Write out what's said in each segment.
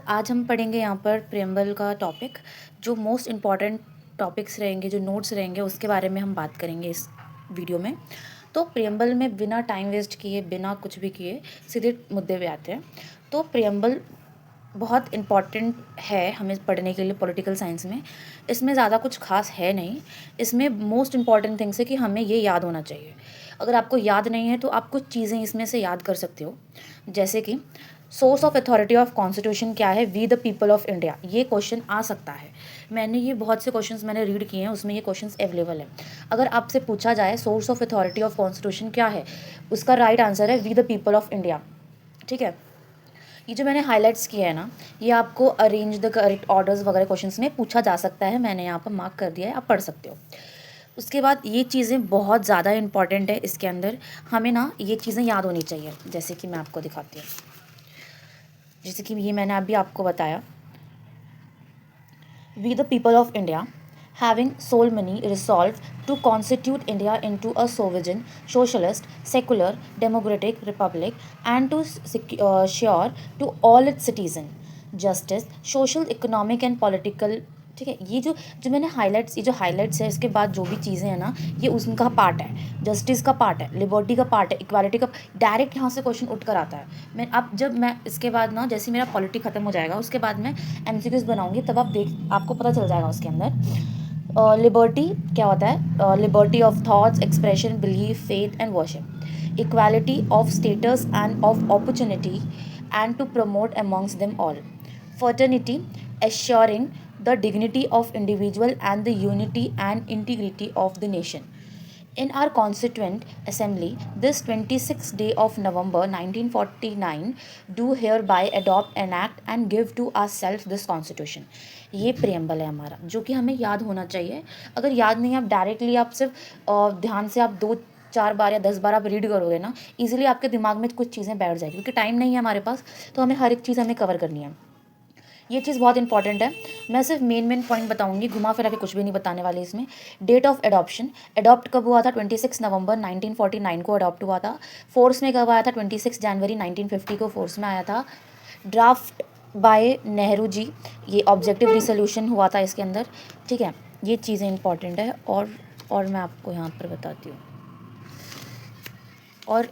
आज हम पढ़ेंगे यहाँ पर प्रियम्बल का टॉपिक। जो मोस्ट इम्पॉर्टेंट टॉपिक्स रहेंगे, जो नोट्स रहेंगे, उसके बारे में हम बात करेंगे इस वीडियो में। तो प्रियम्बल में बिना टाइम वेस्ट किए, बिना कुछ भी किए, सीधे मुद्दे पे आते हैं। तो प्रियम्बल बहुत इम्पॉर्टेंट है हमें पढ़ने के लिए पॉलिटिकल साइंस में। इसमें ज़्यादा कुछ खास है नहीं। इसमें मोस्ट इम्पॉर्टेंट थिंग्स है कि हमें ये याद होना चाहिए। अगर आपको याद नहीं है तो आप कुछ चीज़ें इसमें से याद कर सकते हो, जैसे कि source of authority of constitution क्या है, we the people of India. ये क्वेश्चन आ सकता है। मैंने ये बहुत से क्वेश्चंस मैंने रीड किए हैं, उसमें ये क्वेश्चंस अवेलेबल है। अगर आपसे पूछा जाए source of authority of constitution क्या है, उसका राइट आंसर है we the people of India. ठीक है, ये जो मैंने हाईलाइट्स किया है ना, ये आपको अरेंज द करेक्ट ऑर्डर्स वगैरह क्वेश्चंस में पूछा जा सकता है। मैंने यहाँ पर मार्क कर दिया है, आप पढ़ सकते हो। उसके बाद ये चीज़ें बहुत ज़्यादा इंपॉर्टेंट है। इसके अंदर हमें ना ये चीज़ें याद होनी चाहिए, जैसे कि मैं आपको दिखाती हूँ। जैसे कि ये मैंने अभी आपको बताया, we the people of India having sole money resolved to constitute India into a sovereign, socialist, secular, democratic republic and to secure to all its citizens justice, social, economic and political। ठीक है, ये जो जो मैंने highlights, ये जो highlights है, इसके बाद जो भी चीज़ें हैं ना, ये उनका पार्ट है। जस्टिस का पार्ट है, लिबर्टी का पार्ट है, इक्वालिटी का। डायरेक्ट यहाँ से क्वेश्चन उठ कर आता है। मैं अब जब मैं इसके बाद ना, जैसे मेरा पॉलिटी खत्म हो जाएगा, उसके बाद मैं एमसीक्यूज बनाऊंगी, तब आपको पता चल जाएगा उसके अंदर लिबर्टी क्या होता है। Liberty of thoughts, expression, belief, faith and worship. Equality of status and of opportunity and to promote amongst them all. Fraternity, assuring the dignity of individual and the unity and integrity of the nation. In our Constituent Assembly, this 26th day of November 1949, do hereby adopt, enact and give to ourselves this Constitution। ये preamble है हमारा, जो कि हमें याद होना चाहिए। अगर याद नहीं है, आप डायरेक्टली आप सिर्फ ध्यान से आप 2-4 बार या 10 बार आप रीड करोगे ना, ईजिली आपके दिमाग में कुछ चीज़ें बैठ जाएगी, क्योंकि टाइम नहीं है हमारे पास, तो हमें हर एक चीज़ हमें कवर करनी है। ये चीज़ बहुत इंपॉर्टेंट है। मैं सिर्फ मेन पॉइंट बताऊंगी, घुमा फिरा के कुछ भी नहीं बताने वाली इसमें। डेट ऑफ एडॉप्शन, एडॉप्ट कब हुआ था? 26 नवंबर 1949 को अडॉप्ट हुआ था। फोर्स में कब आया था? 26 जनवरी 1950 को फोर्स में आया था। ड्राफ्ट बाय नेहरू जी, ये ऑब्जेक्टिव रिसोल्यूशन हुआ था इसके अंदर। ठीक है, ये चीज़ें इंपॉर्टेंट है। और मैं आपको यहाँ पर बताती हूँ। और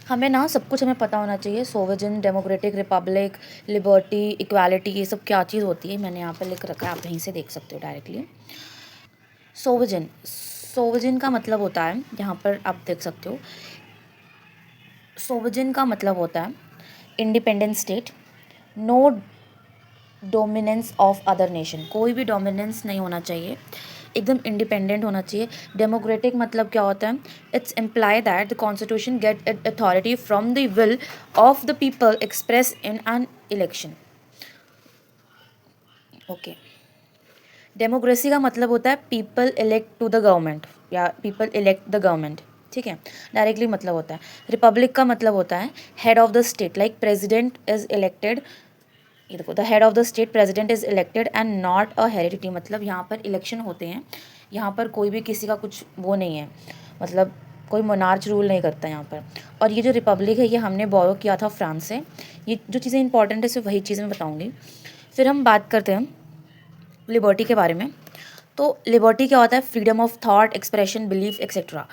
हमें ना सब कुछ हमें पता होना चाहिए। Sovereign, democratic, Republic, liberty, equality, ये सब क्या चीज़ होती है, मैंने यहाँ पर लिख रखा है, आप यहीं से देख सकते हो डायरेक्टली। सोवरेन का मतलब होता है, यहाँ पर आप देख सकते हो, सोवरेन का मतलब होता है independent state, no dominance of other nation. कोई भी डोमिनेंस नहीं होना चाहिए, एकदम इंडिपेंडेंट होना चाहिए। डेमोक्रेटिक मतलब क्या होता है? It's imply that the constitution get it authority from the will of the people express in an election. Okay. Democracy का मतलब होता है people elect to the government, या पीपल इलेक्ट द गवर्नमेंट। ठीक है, डायरेक्टली मतलब होता है। रिपब्लिक का मतलब होता है head of the state, like president is elected. ये देखो, the head of the state president is elected and not a heredity. मतलब यहाँ पर इलेक्शन होते हैं, यहाँ पर कोई भी किसी का कुछ वो नहीं है, मतलब कोई मोनार्च रूल नहीं करता यहाँ पर। और ये जो रिपब्लिक है, ये हमने बोरो किया था फ्रांस से। ये जो चीज़ें इंपॉर्टेंट है, सिर्फ वही चीज़ें मैं बताऊँगी। फिर हम बात करते हैं लिबर्टी के बारे में। तो लिबर्टी क्या होता है? Freedom of thought, expression, belief etcetera.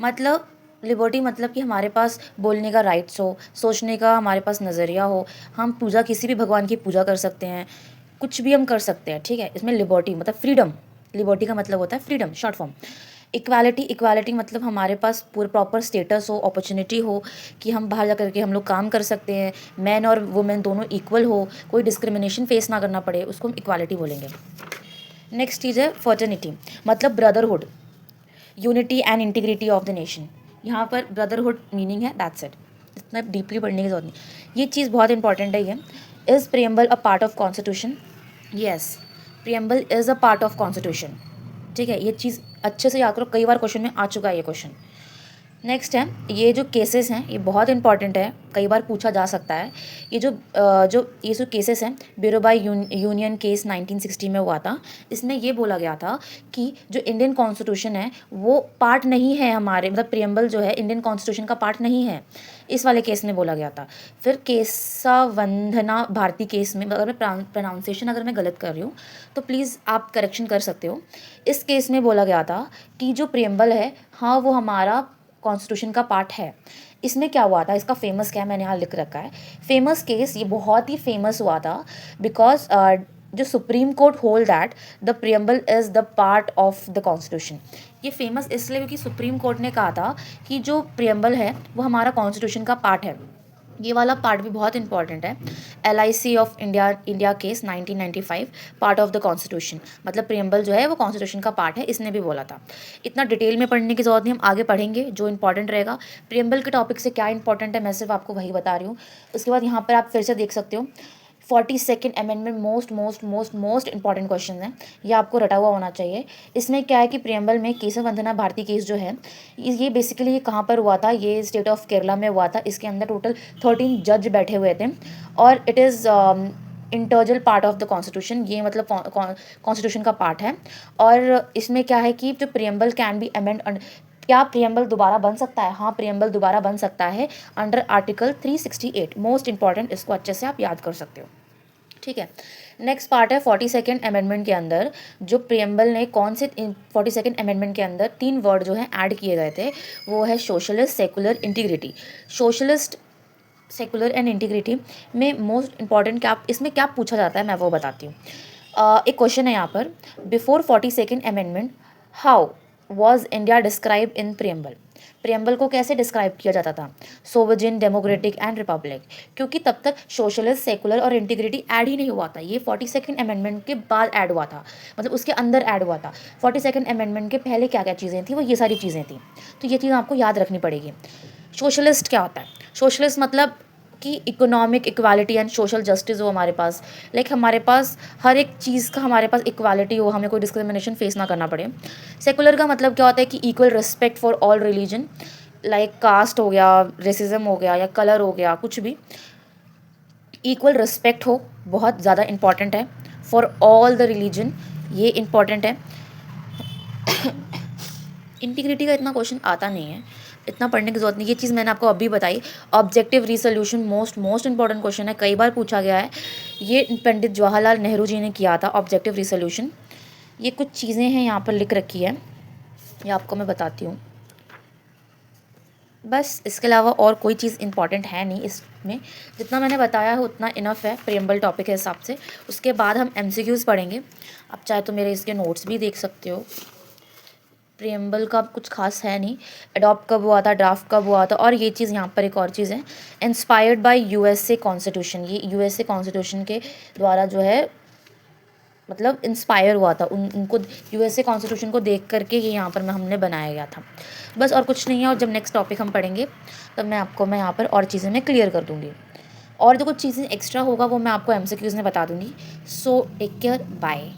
मतलब लिबर्टी मतलब कि हमारे पास बोलने का राइट्स हो, सोचने का हमारे पास नज़रिया हो, हम पूजा, किसी भी भगवान की पूजा कर सकते हैं, कुछ भी हम कर सकते हैं। ठीक है, इसमें लिबर्टी मतलब फ्रीडम। लिबर्टी का मतलब होता है फ्रीडम, शॉर्ट फॉर्म। इक्वालिटी मतलब हमारे पास पूरा प्रॉपर स्टेटस हो, अपॉर्चुनिटी हो, कि हम बाहर जा करके हम लोग काम कर सकते हैं, मैन और वुमेन दोनों इक्वल हो, कोई डिस्क्रिमिनेशन फेस ना करना पड़े, उसको हम इक्वालिटी बोलेंगे। नेक्स्ट चीज़ है फर्टर्निटी, मतलब brotherhood, unity and integrity of the nation. यहाँ पर ब्रदरहुड मीनिंग है, दैट्स इट, इतना डीपली पढ़ने की जरूरत नहीं। ये चीज़ बहुत इंपॉर्टेंट है। ये is preamble a part of constitution? Yes, preamble is a part of constitution. ठीक है, ये चीज़ अच्छे से याद करो, कई बार क्वेश्चन में आ चुका है ये क्वेश्चन। नेक्स्ट है, ये जो केसेस हैं ये बहुत इंपॉर्टेंट है, कई बार पूछा जा सकता है। ये जो केसेस हैं, ब्यूरो बाय यूनियन केस 1960 में हुआ था। इसमें ये बोला गया था कि जो इंडियन कॉन्स्टिट्यूशन है वो पार्ट नहीं है हमारे, मतलब प्रियम्बल जो है इंडियन कॉन्स्टिट्यूशन का पार्ट नहीं है, इस वाले केस में बोला गया था। फिर केशवंदना भारती केस में, अगर मैं प्रोनाउंसिएशन अगर मैं गलत कर रही हूँ तो प्लीज़ आप करेक्शन कर सकते हो। इस केस में बोला गया था कि जो प्रियम्बल है हाँ वो हमारा कॉन्स्टिट्यूशन का पार्ट है। इसमें क्या हुआ था, इसका फेमस क्या है मैंने यहाँ लिख रखा है। फेमस केस, ये बहुत ही फेमस हुआ था बिकॉज जो supreme court hold that the preamble is the part of the constitution. ये फेमस इसलिए क्योंकि सुप्रीम कोर्ट ने कहा था कि जो प्रियम्बल है वो हमारा कॉन्स्टिट्यूशन का पार्ट है। ये वाला पार्ट भी बहुत इंपॉर्टेंट है। LIC of India case 1995, part of the constitution, मतलब प्रियम्बल जो है वो कॉन्स्टिट्यूशन का पार्ट है, इसने भी बोला था। इतना डिटेल में पढ़ने की ज़रूरत नहीं, हम आगे पढ़ेंगे जो इंपॉर्टेंट रहेगा। प्रियम्बल के टॉपिक से क्या इंपॉर्टेंट है मैं सिर्फ आपको वही बता रही हूँ। उसके बाद यहाँ पर आप फिर से देख सकते हो 42nd amendment, most important question है, ये आपको रटा हुआ होना चाहिए। इसमें क्या है कि प्रियम्बल में केशव वंदना भारती केस जो है ये बेसिकली ये कहाँ पर हुआ था, ये स्टेट ऑफ केरला में हुआ था। इसके अंदर टोटल 13 जज बैठे हुए थे और it is integral part of the constitution, ये मतलब कॉन्स्टिट्यूशन का पार्ट है। और इसमें क्या है कि जो प्रियम्बल कैन बी अमेंड, क्या प्रियम्बल दोबारा बन सकता है? हाँ, प्रियम्बल दोबारा बन सकता है अंडर आर्टिकल 368। मोस्ट इंपॉर्टेंट, इसको अच्छे से आप याद कर सकते हो। ठीक है, नेक्स्ट पार्ट है 42nd अमेंडमेंट के अंदर जो प्रियम्बल ने कौन से 42nd अमेंडमेंट के अंदर 3 वर्ड जो हैं ऐड किए गए थे, वो है socialist, secular, integrity. Socialist, secular and integrity में मोस्ट इंपॉर्टेंट क्या इसमें क्या पूछा जाता है मैं वो बताती हूँ। एक क्वेश्चन है यहाँ पर, before 42nd amendment how was India describe in preamble. Preamble को कैसे डिस्क्राइब किया जाता था? सोवरेन, डेमोक्रेटिक एंड रिपब्लिक, क्योंकि तब तक सोशलिस्ट, सेकुलर और इंटीग्रिटी ऐड ही नहीं हुआ था। ये 42nd अमेंडमेंट के बाद ऐड हुआ था, मतलब उसके अंदर ऐड हुआ था। 42nd अमेंडमेंट के पहले क्या क्या चीज़ें थी, वो ये सारी चीज़ें थी, तो ये चीज़ आपको याद रखनी पड़ेगी। सोशलिस्ट क्या होता है? सोशलिस्ट मतलब कि economic equality and social justice हो हमारे पास, लाइक हमारे पास हर एक चीज़ का हमारे पास इक्वालिटी हो, हमें कोई डिस्क्रिमिनेशन फेस ना करना पड़े। सेकुलर का मतलब क्या होता है कि equal respect for all religion, like caste हो गया, रेसिज्म हो गया या कलर हो गया, कुछ भी इक्वल रिस्पेक्ट हो, बहुत ज़्यादा इंपॉर्टेंट है फॉर ऑल द रिलीजन, ये इंपॉर्टेंट है। इंटीग्रिटी का इतना क्वेश्चन आता नहीं है, इतना पढ़ने की जरूरत नहीं, ये चीज़ मैंने आपको अभी बताई। Objective resolution most important question है, कई बार पूछा गया है। ये पंडित जवाहरलाल नेहरू जी ने किया था ऑब्जेक्टिव रिसोल्यूशन। ये कुछ चीज़ें हैं यहाँ पर लिख रखी है, ये आपको मैं बताती हूँ। बस इसके अलावा और कोई चीज़ इंपॉर्टेंट है नहीं इसमें, जितना मैंने बताया है उतना इनफ है प्रियम्बल टॉपिक के हिसाब से। उसके बाद हम MCQs पढ़ेंगे, आप चाहे तो मेरे इसके नोट्स भी देख सकते हो। प्रियम्बल का कुछ खास है नहीं, अडॉप्ट कब हुआ था, ड्राफ्ट कब हुआ था, और ये चीज़ यहाँ पर एक और चीज़ है, इंस्पायर्ड बाय USA कॉन्स्टिट्यूशन। ये USA कॉन्स्टिट्यूशन के द्वारा जो है मतलब इंस्पायर हुआ था, उनको USA कॉन्स्टिट्यूशन को देख करके ये यहाँ पर हमने बनाया गया था। बस और कुछ नहीं है, और जब नेक्स्ट टॉपिक हम पढ़ेंगे तब मैं यहाँ पर और चीज़ें मैं क्लियर कर दूँगी, और जो कुछ चीज़ें एक्स्ट्रा होगा वो मैं आपको MCQs में बता दूँगी। So take care, bye.